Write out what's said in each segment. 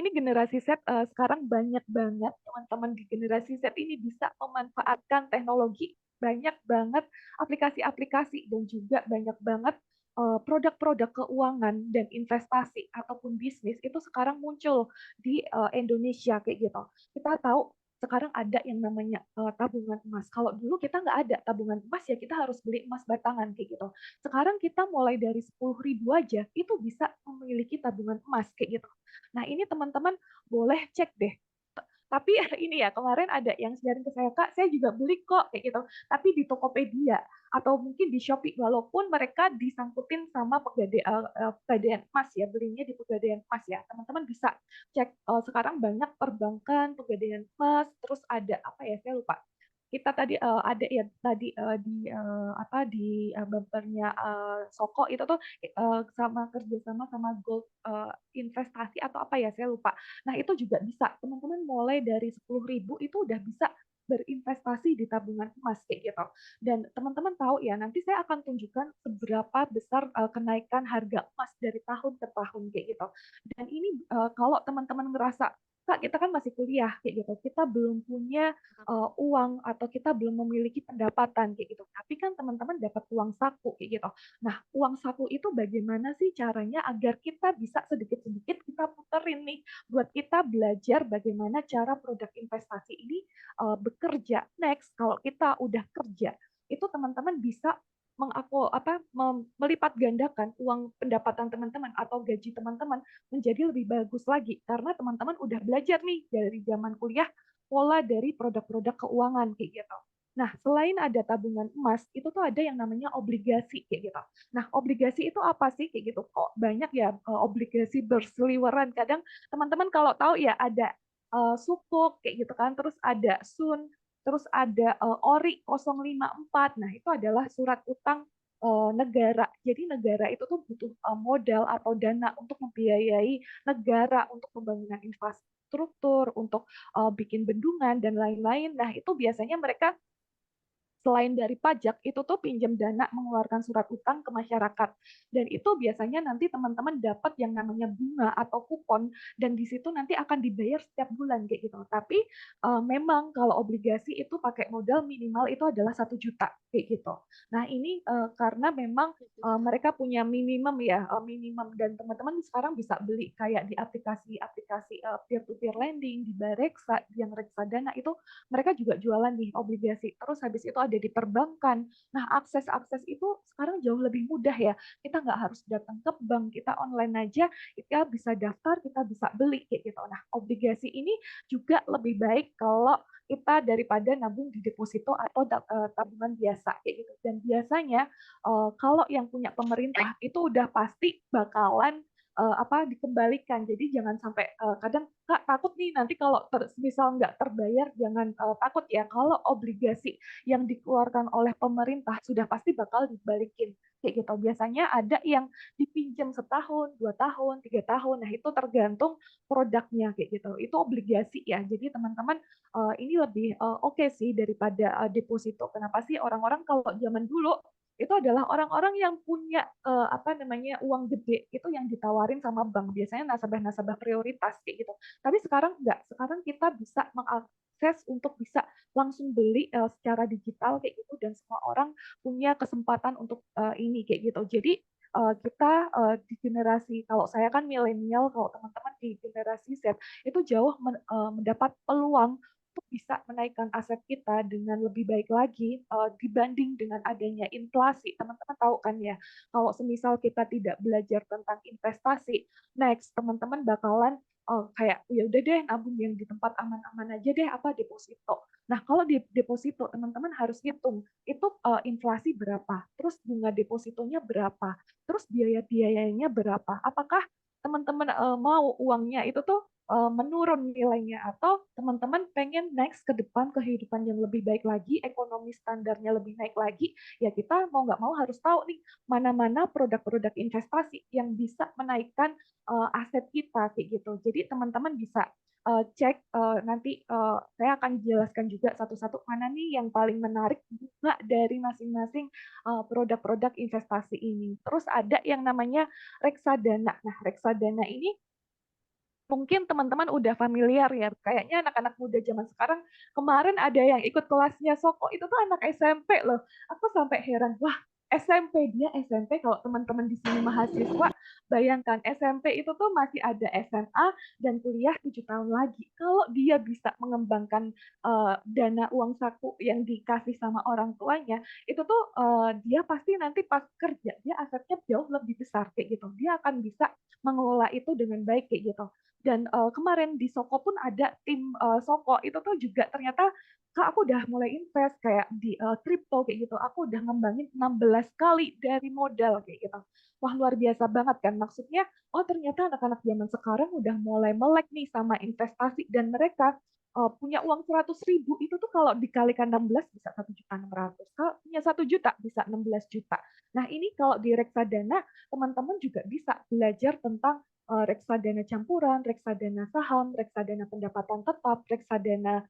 ini generasi Z sekarang banyak banget teman-teman di generasi Z ini bisa memanfaatkan teknologi. Banyak banget aplikasi-aplikasi dan juga banyak banget produk-produk keuangan dan investasi ataupun bisnis itu sekarang muncul di Indonesia kayak gitu. Kita tahu sekarang ada yang namanya tabungan emas. Kalau dulu kita nggak ada tabungan emas ya kita harus beli emas batangan kayak gitu. Sekarang kita mulai dari 10.000 aja itu bisa memiliki tabungan emas kayak gitu. Nah, ini teman-teman boleh cek deh. Tapi ini ya, kemarin ada yang sharing ke saya, Kak, saya juga beli kok, kayak gitu. Tapi di Tokopedia atau mungkin di Shopee, walaupun mereka disangkutin sama pegadaian emas ya, belinya di pegadaian emas ya. Teman-teman bisa cek, sekarang banyak perbankan, pegadaian emas, terus ada apa ya, saya lupa. Kita tadi ada ya tadi di apa di bumpernya Soko itu tuh sama kerjasama sama Gold investasi atau apa ya saya lupa. Nah itu juga bisa teman-teman mulai dari 10.000 itu udah bisa berinvestasi di tabungan emas kayak gitu. Dan teman-teman tahu ya nanti saya akan tunjukkan seberapa besar kenaikan harga emas dari tahun ke tahun kayak gitu. Dan ini kalau teman-teman ngerasa Kak, kita kan masih kuliah kayak gitu. Kita belum punya uang atau kita belum memiliki pendapatan kayak gitu. Tapi kan teman-teman dapat uang saku kayak gitu. Nah, uang saku itu bagaimana sih caranya agar kita bisa sedikit-sedikit kita puterin nih buat kita belajar bagaimana cara produk investasi ini bekerja. Next, kalau kita udah kerja, itu teman-teman bisa melipat gandakan uang pendapatan teman-teman atau gaji teman-teman menjadi lebih bagus lagi karena teman-teman udah belajar nih dari zaman kuliah pola dari produk-produk keuangan kayak gitu. Nah, selain ada tabungan emas, itu tuh ada yang namanya obligasi kayak gitu. Nah, obligasi itu apa sih kayak gitu? Kok banyak ya obligasi berseliweran. Kadang teman-teman kalau tahu ya ada Sukuk kayak gitu kan, terus ada Sun, terus ada ORI 054. Nah, itu adalah surat utang negara. Jadi negara itu tuh butuh modal atau dana untuk membiayai negara untuk pembangunan infrastruktur, untuk bikin bendungan dan lain-lain. Nah, itu biasanya mereka selain dari pajak, itu tuh pinjam dana mengeluarkan surat utang ke masyarakat. Dan itu biasanya nanti teman-teman dapat yang namanya bunga atau kupon, dan di situ nanti akan dibayar setiap bulan kayak gitu. Tapi memang kalau obligasi itu pakai modal minimal itu adalah 1 juta kayak gitu. Nah ini karena memang mereka punya minimum ya, minimum dan teman-teman sekarang bisa beli kayak di aplikasi-aplikasi peer-to-peer lending, di Bareksa, yang reksadana itu mereka juga jualan nih obligasi. Terus habis itu ada di perbankan. Nah, akses-akses itu sekarang jauh lebih mudah ya. Kita nggak harus datang ke bank, kita online aja, kita bisa daftar, kita bisa beli kayak gitu. Nah, obligasi ini juga lebih baik kalau kita daripada nabung di deposito atau tabungan biasa kayak gitu. Dan biasanya kalau yang punya pemerintah itu udah pasti bakalan apa dikembalikan. Jadi jangan sampai kadang Kak takut nih nanti kalau misal nggak terbayar jangan takut ya kalau obligasi yang dikeluarkan oleh pemerintah sudah pasti bakal dibalikin kayak gitu. Biasanya ada yang dipinjam setahun, 2 tahun, 3 tahun. Nah itu tergantung produknya kayak gitu. Itu obligasi ya. Jadi teman-teman ini lebih oke sih daripada deposito. Kenapa sih orang-orang kalau zaman dulu itu adalah orang-orang yang punya apa namanya uang gede itu yang ditawarin sama bank biasanya nasabah-nasabah prioritas kayak gitu. Tapi sekarang enggak, sekarang kita bisa mengakses untuk bisa langsung beli secara digital kayak gitu dan semua orang punya kesempatan untuk ini kayak gitu. Jadi kita di generasi kalau saya kan milenial, kalau teman-teman di generasi Z itu jauh mendapat peluang untuk bisa menaikkan aset kita dengan lebih baik lagi dibanding dengan adanya inflasi. Teman-teman tahu kan ya, kalau semisal kita tidak belajar tentang investasi, next teman-teman bakalan kayak ya udah deh nabung yang di tempat aman-aman aja deh apa deposito. Nah, kalau di deposito teman-teman harus hitung itu inflasi berapa, terus bunga depositonya berapa, terus biaya-biayanya berapa. Apakah teman-teman mau uangnya itu tuh menurun nilainya atau teman-teman pengen next ke depan kehidupan yang lebih baik lagi, ekonomi standarnya lebih naik lagi, ya kita mau nggak mau harus tahu nih mana-mana produk-produk investasi yang bisa menaikkan aset kita kayak gitu. Jadi teman-teman bisa cek nanti saya akan jelaskan juga satu-satu mana nih yang paling menarik bunga dari masing-masing produk-produk investasi ini. Terus ada yang namanya reksadana. Nah, reksadana ini Mungkin teman-teman udah familiar ya, kayaknya anak-anak muda zaman sekarang, kemarin ada yang ikut kelasnya Soko, itu tuh anak SMP loh. Aku sampai heran, wah SMP, dia SMP, kalau teman-teman di sini mahasiswa, bayangkan SMP itu tuh masih ada SMA dan kuliah 7 tahun lagi. Kalau dia bisa mengembangkan dana uang saku yang dikasih sama orang tuanya, itu tuh dia pasti nanti pas kerja, dia asetnya jauh lebih besar kayak gitu. Dia akan bisa mengelola itu dengan baik kayak gitu. Dan kemarin di Soko pun ada tim Soko itu tuh juga ternyata Kak aku udah mulai invest kayak di crypto kayak gitu. Aku udah ngembangin 16 kali dari modal kayak gitu. Wah luar biasa banget kan maksudnya. Oh ternyata anak-anak zaman sekarang udah mulai melek nih sama investasi dan mereka punya uang 100.000 itu tuh kalau dikalikan 16 bisa 1.600.000. Kalau punya 1 juta bisa 16 juta. Nah ini kalau di reksadana teman-teman juga bisa belajar tentang reksadana campuran, reksadana saham, reksadana pendapatan tetap, reksadana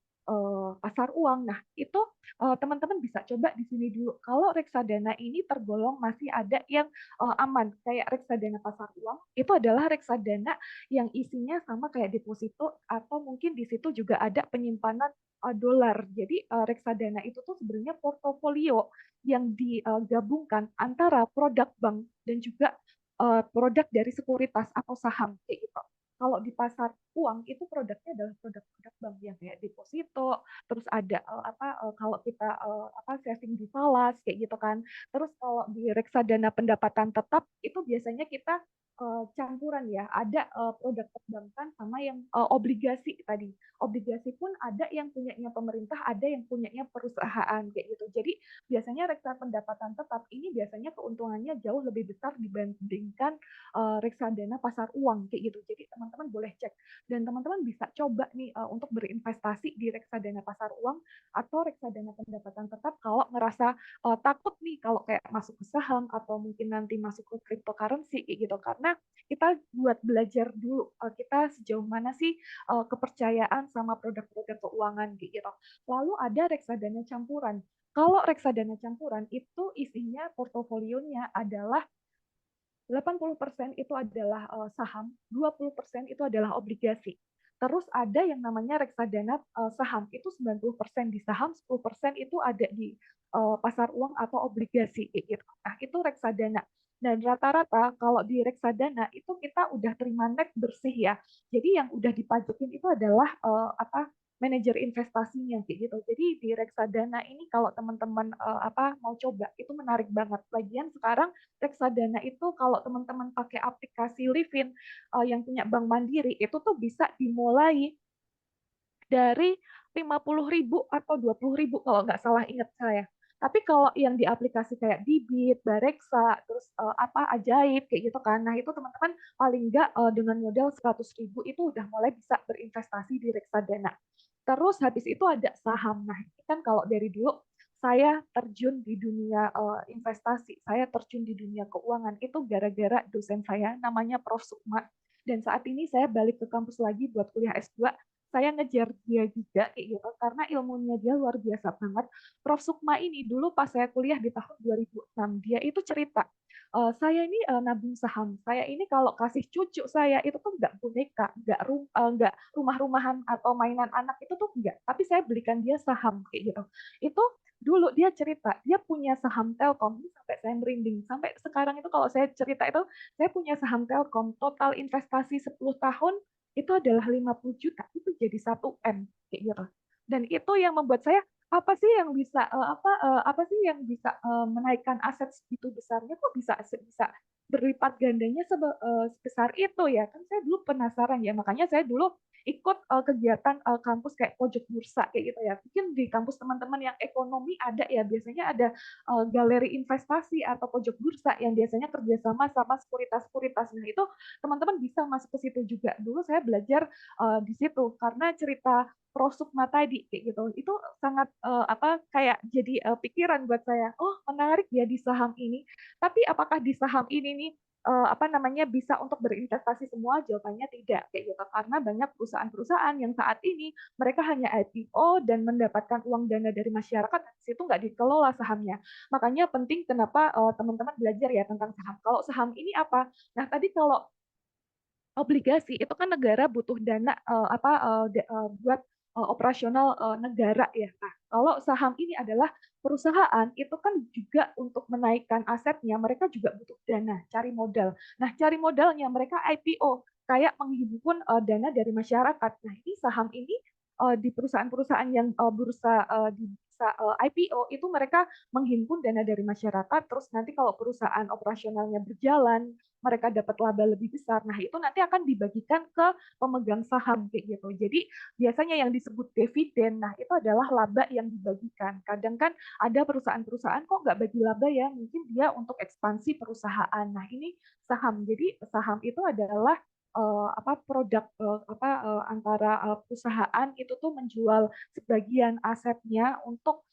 pasar uang. Nah, itu teman-teman bisa coba di sini dulu. Kalau reksadana ini tergolong masih ada yang aman, kayak reksadana pasar uang, itu adalah reksadana yang isinya sama kayak deposito atau mungkin di situ juga ada penyimpanan dolar. Jadi reksadana itu tuh sebenarnya portofolio yang digabungkan antara produk bank dan juga produk dari sekuritas atau saham kayak gitu. Kalau di pasar uang itu produknya adalah produk-produk bank yang kayak deposito, terus ada kalau kita saving di falas kayak gitu kan. Terus kalau di reksadana pendapatan tetap itu biasanya kita campuran ya, ada produk perbankan sama yang obligasi tadi. Obligasi pun ada yang punyanya pemerintah, ada yang punyanya perusahaan kayak gitu. Jadi biasanya reksadana pendapatan tetap ini biasanya keuntungannya jauh lebih besar dibandingkan reksadana pasar uang kayak gitu. Jadi teman-teman boleh cek dan teman-teman bisa coba nih untuk berinvestasi di reksadana pasar uang atau reksadana pendapatan tetap kalau ngerasa takut nih kalau kayak masuk ke saham atau mungkin nanti masuk ke cryptocurrency kayak gitu karena kita buat belajar dulu kita sejauh mana sih kepercayaan sama produk-produk keuangan gitu. Lalu ada reksadana campuran. Kalau reksadana campuran itu isinya portofolionya adalah 80% itu adalah saham, 20% itu adalah obligasi. Terus ada yang namanya reksadana saham, itu 90% di saham, 10% itu ada di pasar uang atau obligasi gitu. Nah, itu reksadana. Dan rata-rata kalau di reksadana itu kita udah terima net bersih ya. Jadi yang udah dipajakin itu adalah manajer investasinya kayak gitu. Jadi di reksadana ini kalau teman-teman mau coba itu menarik banget. Lagian sekarang reksadana itu kalau teman-teman pakai aplikasi Livin yang punya Bank Mandiri itu tuh bisa dimulai dari 50.000 atau 20.000 kalau nggak salah ingat saya. Tapi kalau yang di aplikasi kayak Bibit, Bareksa, terus Ajaib kayak gitu kan. Nah, itu teman-teman paling nggak dengan modal 100.000 itu udah mulai bisa berinvestasi di reksadana. Terus habis itu ada saham. Nah, ini kan kalau dari dulu saya terjun di dunia investasi, saya terjun di dunia keuangan itu gara-gara dosen saya namanya Prof. Sukma. Dan saat ini saya balik ke kampus lagi buat kuliah S2, saya ngejar dia juga kayak gitu karena ilmunya dia luar biasa banget. Prof. Sukma ini dulu pas saya kuliah di tahun 2006, dia itu cerita, saya ini nabung saham. Saya ini kalau kasih cucu saya itu tuh nggak boneka, nggak rumah-rumahan atau mainan anak itu tuh enggak. Tapi saya belikan dia saham kayak gitu. Itu dulu dia cerita, dia punya saham Telkom, sampai saya merinding. Sampai sekarang itu kalau saya cerita itu, saya punya saham Telkom, total investasi 10 tahun itu adalah 50 juta, itu jadi 1 M kayak gitu. Dan itu yang membuat saya apa sih yang bisa apa sih yang bisa menaikkan aset segitu besarnya kok bisa berlipat gandanya sebesar itu ya kan saya dulu penasaran ya makanya saya dulu ikut kegiatan kampus kayak pojok bursa kayak gitu ya mungkin di kampus teman-teman yang ekonomi ada ya biasanya ada galeri investasi atau pojok bursa yang biasanya kerjasama sama sekuritas-sekuritas nah itu teman-teman bisa masuk ke situ juga dulu saya belajar di situ karena cerita prosukma tadi kayak gitu itu sangat kayak jadi pikiran buat saya oh menarik ya di saham ini tapi apakah di saham ini nih bisa untuk berinvestasi semua jawabannya tidak kayak gitu karena banyak perusahaan-perusahaan yang saat ini mereka hanya IPO dan mendapatkan uang dana dari masyarakat di situ nggak dikelola sahamnya makanya penting kenapa teman-teman belajar ya tentang saham kalau saham ini apa nah tadi kalau Obligasi itu kan negara butuh dana buat operasional negara ya. Nah, kalau saham ini adalah perusahaan itu kan juga untuk menaikkan asetnya mereka juga butuh dana, cari modal. Nah, cari modalnya mereka IPO kayak menghimpun dana dari masyarakat. Nah, ini saham ini di perusahaan-perusahaan yang di bursa IPO itu mereka menghimpun dana dari masyarakat, terus nanti kalau perusahaan operasionalnya berjalan, mereka dapat laba lebih besar. Nah, itu nanti akan dibagikan ke pemegang saham kayak gitu. Jadi biasanya yang disebut dividen, nah itu adalah laba yang dibagikan. Kadang kan ada perusahaan-perusahaan kok nggak bagi laba ya, mungkin dia untuk ekspansi perusahaan. Nah, ini saham. Jadi saham itu adalah produk antara perusahaan itu tuh menjual sebagian asetnya untuk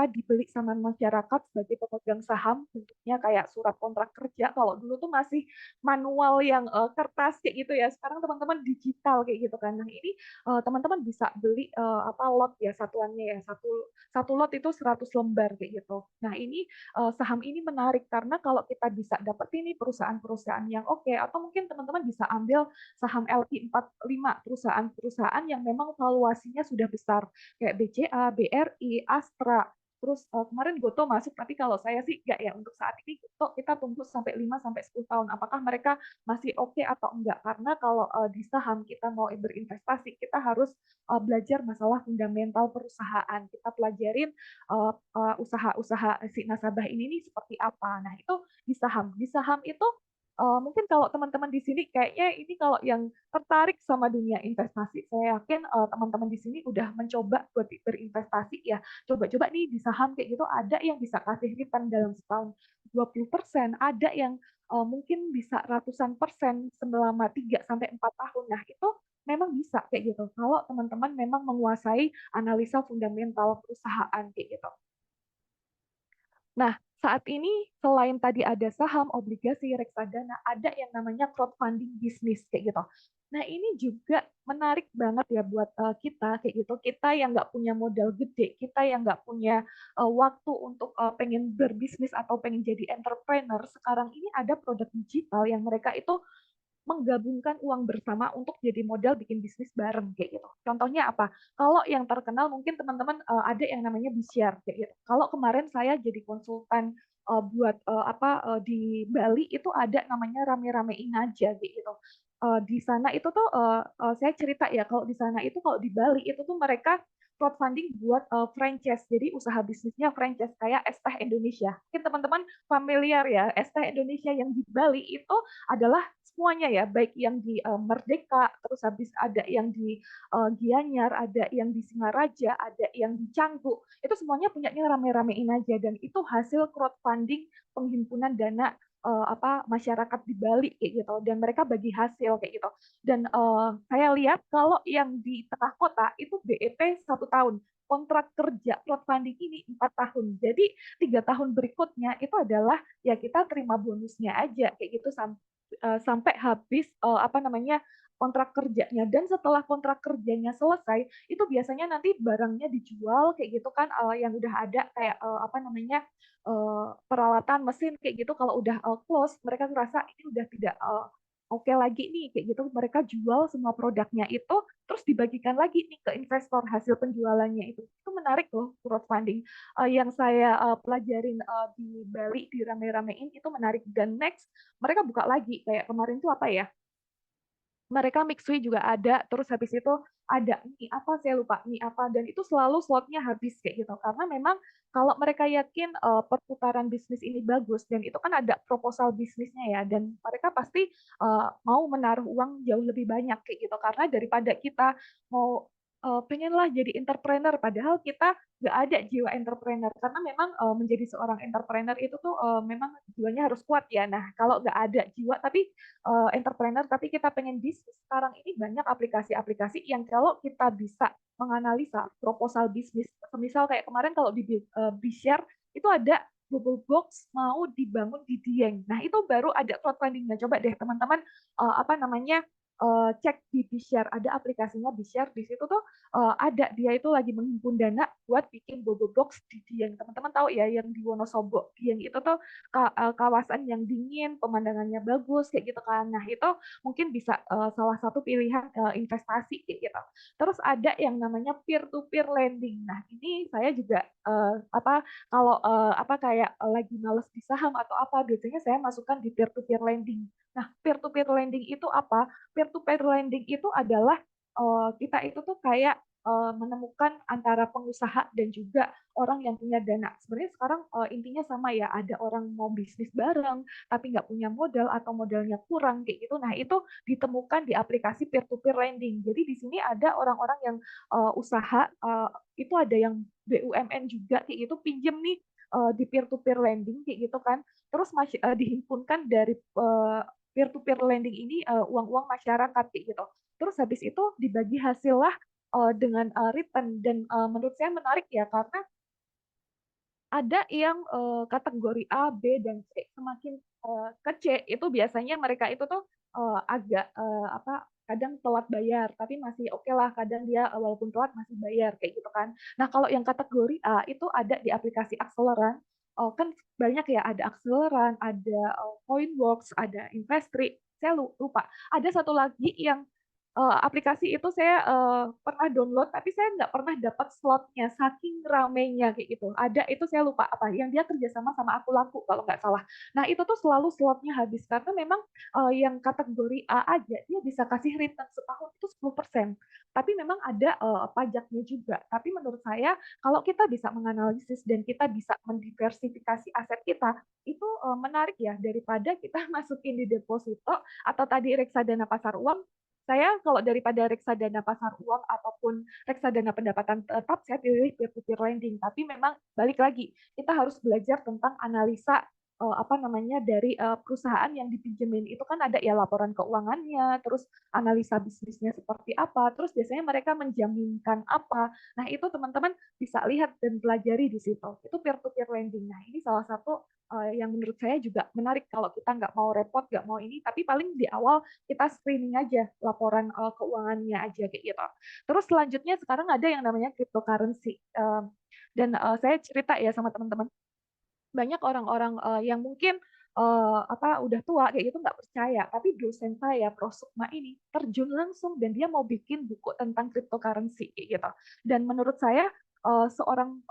dibeli sama masyarakat sebagai pemegang saham, bentuknya kayak surat kontrak kerja. Kalau dulu tuh masih manual yang kertas kayak gitu ya, sekarang teman-teman digital kayak gitu kan. Nah, ini teman-teman bisa beli lot ya, satuannya ya, satu satu lot itu 100 lembar kayak gitu. Nah, ini saham ini menarik karena kalau kita bisa dapat ini perusahaan-perusahaan yang oke, atau mungkin teman-teman bisa ambil saham LQ45, perusahaan-perusahaan yang memang valuasinya sudah besar kayak BCA, BRI, Astra. Terus kemarin Goto masuk, tapi kalau saya sih enggak ya, untuk saat ini Goto kita tunggu sampai 5 sampai 10 tahun apakah mereka masih oke atau enggak. Karena kalau di saham kita mau berinvestasi, kita harus belajar masalah fundamental perusahaan. Kita pelajarin usaha-usaha si nasabah ini nih seperti apa. Nah, itu di saham. Di saham itu mungkin kalau teman-teman di sini kayaknya ini kalau yang tertarik sama dunia investasi, saya yakin teman-teman di sini udah mencoba buat berinvestasi ya. Coba-coba nih di saham kayak gitu ada yang bisa kasih return dalam setahun 20%, ada yang mungkin bisa ratusan persen selama 3 sampai 4 tahun. Nah, itu memang bisa kayak gitu. Kalau teman-teman memang menguasai analisa fundamental perusahaan kayak gitu. Nah, saat ini selain tadi ada saham, obligasi, reksadana, ada yang namanya crowdfunding bisnis kayak gitu. Nah, ini juga menarik banget ya buat kita kayak gitu. Kita yang nggak punya modal gede, kita yang nggak punya waktu untuk pengen berbisnis atau pengen jadi entrepreneur. Sekarang ini ada produk digital yang mereka itu menggabungkan uang bersama untuk jadi modal bikin bisnis bareng kayak gitu. Contohnya apa? Kalau yang terkenal mungkin teman-teman ada yang namanya Bishare kayak gitu. Kalau kemarin saya jadi konsultan buat di Bali itu ada namanya rame-ramein aja kayak gitu. Di sana itu tuh saya cerita ya kalau di sana itu kalau di Bali itu tuh mereka crowdfunding buat franchise. Jadi usaha bisnisnya franchise kayak Es Teh Indonesia. Mungkin teman-teman familiar ya, Es Teh Indonesia yang di Bali itu adalah semuanya ya, baik yang di Merdeka, terus habis ada yang di Gianyar, ada yang di Singaraja, ada yang di Canggu. Itu semuanya punyanya rame-ramein aja dan itu hasil crowdfunding penghimpunan dana masyarakat di Bali kayak gitu dan mereka bagi hasil kayak gitu. Dan saya lihat kalau yang di tengah kota itu BEP 1 tahun, kontrak kerja crowdfunding ini 4 tahun. Jadi 3 tahun berikutnya itu adalah ya kita terima bonusnya aja kayak gitu sampai habis kontrak kerjanya dan setelah kontrak kerjanya selesai itu biasanya nanti barangnya dijual kayak gitu kan yang udah ada kayak peralatan mesin kayak gitu kalau udah close mereka ngerasa ini udah tidak oke lagi nih kayak gitu mereka jual semua produknya itu terus dibagikan lagi nih ke investor hasil penjualannya itu menarik loh crowdfunding. Yang saya pelajarin di Bali di rame-ramein itu menarik dan next mereka buka lagi kayak kemarin tuh apa ya mereka mixui juga ada, terus habis itu ada mie apa saya lupa mie apa dan itu selalu slotnya habis kayak gitu karena memang kalau mereka yakin perputaran bisnis ini bagus dan itu kan ada proposal bisnisnya ya dan mereka pasti mau menaruh uang jauh lebih banyak kayak gitu karena daripada kita mau pengenlah jadi entrepreneur padahal kita nggak ada jiwa entrepreneur karena memang menjadi seorang entrepreneur itu tuh memang jiwanya harus kuat ya. Nah kalau nggak ada jiwa tapi entrepreneur tapi kita pengen bisnis sekarang ini banyak aplikasi-aplikasi yang kalau kita bisa menganalisa proposal bisnis misal kayak kemarin kalau di Bishare itu ada Google Box mau dibangun di Dieng. Nah, itu baru ada crowdfunding. Nah, coba deh teman-teman apa namanya cek di BShare, ada aplikasinya BShare, di situ tuh ada dia itu lagi menghimpun dana buat bikin bobo box di Dieng. Teman-teman tahu ya yang di Wonosobo. Dieng itu tuh kawasan yang dingin, pemandangannya bagus kayak gitu kan. Nah, itu mungkin bisa salah satu pilihan investasi kayak gitu. Terus ada yang namanya peer to peer lending. Nah, ini saya juga apa kalau apa kayak lagi males di saham atau apa, biasanya saya masukkan di peer to peer lending. Nah, peer to peer lending itu apa? Peer to peer lending itu adalah kita itu tuh kayak menemukan antara pengusaha dan juga orang yang punya dana. Sebenarnya sekarang intinya sama ya, ada orang mau bisnis bareng tapi nggak punya modal atau modalnya kurang kayak gitu. Nah, itu ditemukan di aplikasi peer to peer lending. Jadi di sini ada orang-orang yang usaha, itu ada yang BUMN juga kayak gitu, pinjem nih di peer to peer lending kayak gitu kan. Terus masih dihimpunkan dari peer to peer lending ini uang-uang masyarakat kayak gitu. Terus habis itu dibagi hasil lah dengan return, dan menurut saya menarik ya karena ada yang kategori A, B, dan C. Semakin ke C itu biasanya mereka itu tuh agak apa kadang telat bayar, tapi masih oke lah. Kadang dia walaupun telat masih bayar kayak gitu kan. Nah, kalau yang kategori A itu ada di aplikasi Acceleran. Kan banyak ya, ada Acceleran, ada Coinworks, ada Investri. Saya lupa. Ada satu lagi yang aplikasi itu saya pernah download, tapi saya nggak pernah dapat slotnya, saking ramenya kayak gitu. Ada itu saya lupa apa, yang dia kerjasama sama Aku Laku kalau nggak salah. Nah itu tuh selalu slotnya habis, karena memang yang kategori A aja, dia bisa kasih return setahun itu 10%. Tapi memang ada pajaknya juga. Tapi menurut saya, kalau kita bisa menganalisis dan kita bisa mendiversifikasi aset kita, itu menarik ya, daripada kita masukin di deposito atau tadi reksadana pasar uang. Saya kalau daripada reksadana pasar uang ataupun reksadana pendapatan tetap, saya pilih peer-to-peer lending. Tapi memang balik lagi, kita harus belajar tentang analisa apa namanya dari perusahaan yang dipinjemin. Itu kan ada ya laporan keuangannya, terus analisa bisnisnya seperti apa, terus biasanya mereka menjaminkan apa. Nah, itu teman-teman bisa lihat dan pelajari di situ. Itu peer-to-peer lending. Nah, ini salah satu yang menurut saya juga menarik kalau kita nggak mau repot, nggak mau ini, tapi paling di awal kita screening aja laporan keuangannya aja kayak gitu. Terus selanjutnya sekarang ada yang namanya cryptocurrency. Dan saya cerita ya sama teman-teman, banyak orang-orang yang mungkin apa udah tua kayak gitu nggak percaya, tapi dosen saya Prof Sukma ini terjun langsung dan dia mau bikin buku tentang cryptocurrency kayak gitu. Dan menurut saya seorang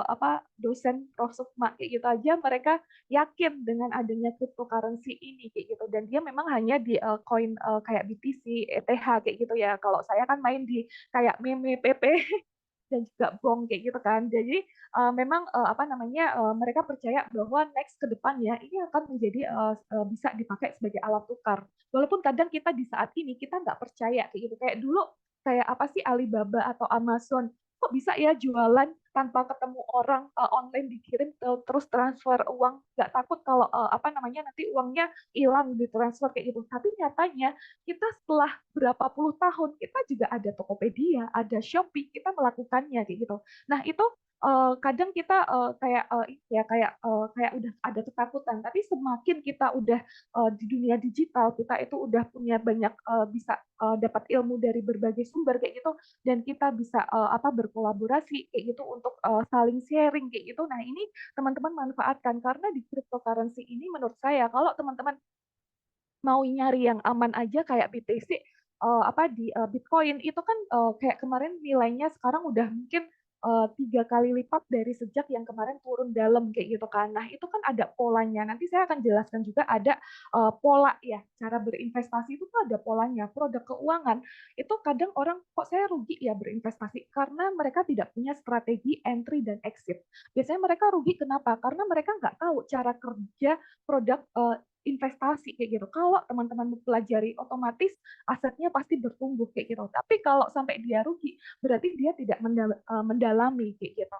apa dosen Prof Sukma kayak gitu aja mereka yakin dengan adanya cryptocurrency ini kayak gitu, dan dia memang hanya di koin kayak BTC, ETH kayak gitu ya. Kalau saya kan main di kayak meme PP dan juga BONG kayak gitu kan. Jadi memang apa namanya mereka percaya bahwa next ke depannya ini akan menjadi bisa dipakai sebagai alat tukar. Walaupun kadang kita di saat ini kita nggak percaya kayak gitu. Kayak dulu kayak apa sih Alibaba atau Amazon kok bisa ya jualan tanpa ketemu orang, online dikirim terus transfer uang, nggak takut kalau apa namanya nanti uangnya hilang di transfer kayak gitu. Tapi nyatanya kita setelah berapa puluh tahun kita juga ada Tokopedia, ada Shopee, kita melakukannya kayak gitu. Nah, itu kadang kita kayak ya kayak udah ada ketakutan, tapi semakin kita udah di dunia digital, kita itu udah punya banyak bisa dapat ilmu dari berbagai sumber kayak gitu, dan kita bisa apa berkolaborasi kayak gitu untuk saling sharing kayak gitu. Nah, ini teman-teman manfaatkan, karena di cryptocurrency ini menurut saya kalau teman-teman mau nyari yang aman aja kayak BTC, apa di Bitcoin itu kan kayak kemarin nilainya sekarang udah mungkin 3 kali lipat dari sejak yang kemarin turun dalam kayak gitu kan. Nah itu kan ada polanya. Nanti saya akan jelaskan juga ada pola ya, cara berinvestasi itu tuh ada polanya. Produk keuangan itu kadang orang kok saya rugi ya berinvestasi karena mereka tidak punya strategi entry dan exit. Biasanya mereka rugi kenapa? Karena mereka nggak tahu cara kerja produk investasi kayak gitu. Kalau teman-teman mempelajari, otomatis asetnya pasti bertumbuh kayak gitu. Tapi kalau sampai dia rugi, berarti dia tidak mendalami kayak gitu.